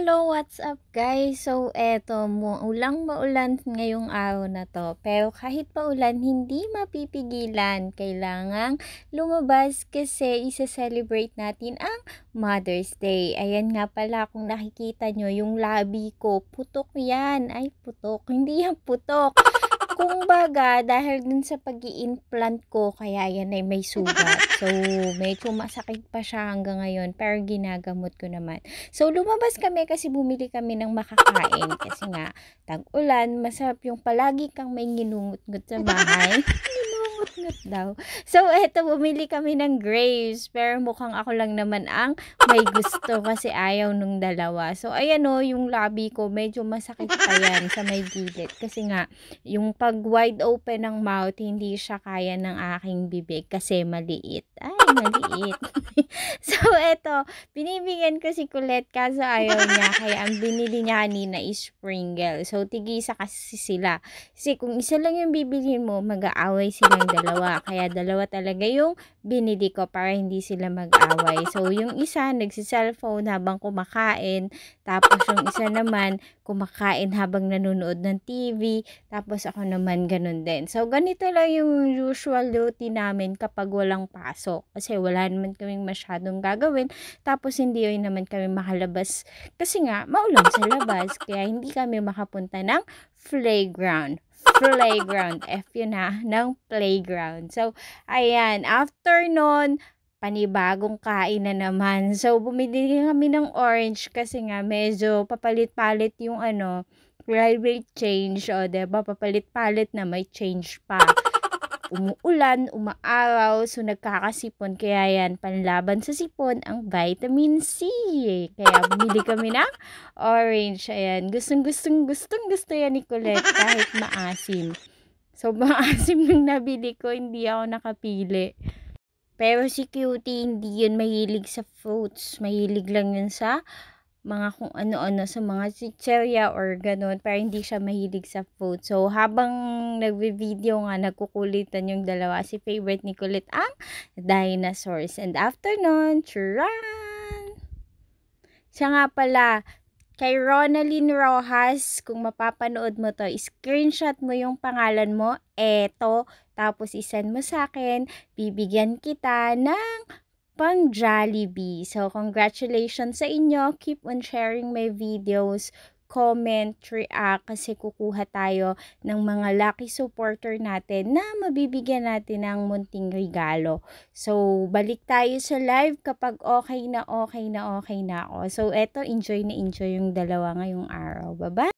Hello, what's up guys? So eto, maulang-maulan ngayong araw na 'to, pero kahit paulan hindi mapipigilan, kailangang lumabas kasi ise-celebrate natin ang Mother's Day. Ayan nga pala, kung nakikita niyo yung labi ko, putok 'yan. Ay putok, hindi yan putok. Kumbaga dahil dun sa pag-i-implant ko kaya yan ay may sugat. So medyo masakit pa siya hanggang ngayon pero ginagamot ko naman. So lumabas kami kasi bumili kami ng makakain kasi nga tag-ulan, masarap yung palagi kang may nginungut-ngut sa bahay. Nginungut-ngut daw. So eto, bumili kami ng grapes pero mukhang ako lang naman ang may gusto kasi ayaw nung dalawa. So ayan o, yung labi ko medyo masakit pa yan sa may gilid kasi nga yung pag wide open ng mouth, hindi siya kaya ng aking bibig kasi maliit. Ay, maliit. So, eto, binibigyan ko si Colette kaso ayaw niya. Kaya ang binili niya kanina is Pringle. So, tig-isa kasi sila. Kasi kung isa lang yung bibilhin mo, mag-aaway silang dalawa. Kaya dalawa talaga yung binili ko para hindi sila mag-away. So, yung isa, nagsi-cellphone habang kumakain. Tapos, yung isa naman, kumakain habang nanonood ng TV. Tapos ako naman ganun din. So ganito lang yung usual routine namin kapag walang pasok. Kasi wala naman kaming masyadong gagawin. Tapos hindi rin naman kami makalabas. Kasi nga maulan sa labas. Kaya hindi kami makapunta ng playground. Playground. F yun ha. Ng playground. So ayan. After nun, panibagong kain na naman. So, bumili kami ng orange kasi nga medyo papalit-palit yung climate change. O, diba? Papalit-palit na may change pa. Umuulan, umaaraw, so nagkakasipon. Kaya yan, panlaban sa sipon, ang vitamin C. Kaya bumili kami ng orange. Ayan, gustong-gusto yan ni Colette kahit maasim. So, maasim nung nabili ko, hindi ako nakapili. Pero si Cutie, hindi yun mahilig sa fruits. Mahilig lang yun sa mga kung ano-ano, sa mga chicherya or ganun. Pero hindi siya mahilig sa fruits. So, habang nagbe-video nga, nagkukulitan yung dalawa. Si favorite ni Kulit ang dinosaurs. And after nun, churan! Siya nga pala, kay Ronalyn Rojas, kung mapapanood mo to, screenshot mo yung pangalan mo, eto, tapos isend mo sa akin, bibigyan kita ng pang Jollibee. So, congratulations sa inyo. Keep on sharing my videos, comment, react, kasi kukuha tayo ng mga lucky supporter natin na mabibigyan natin ng munting regalo. So, balik tayo sa live kapag okay na ako. So, eto, enjoy na enjoy yung dalawa ngayong araw. Bye-bye!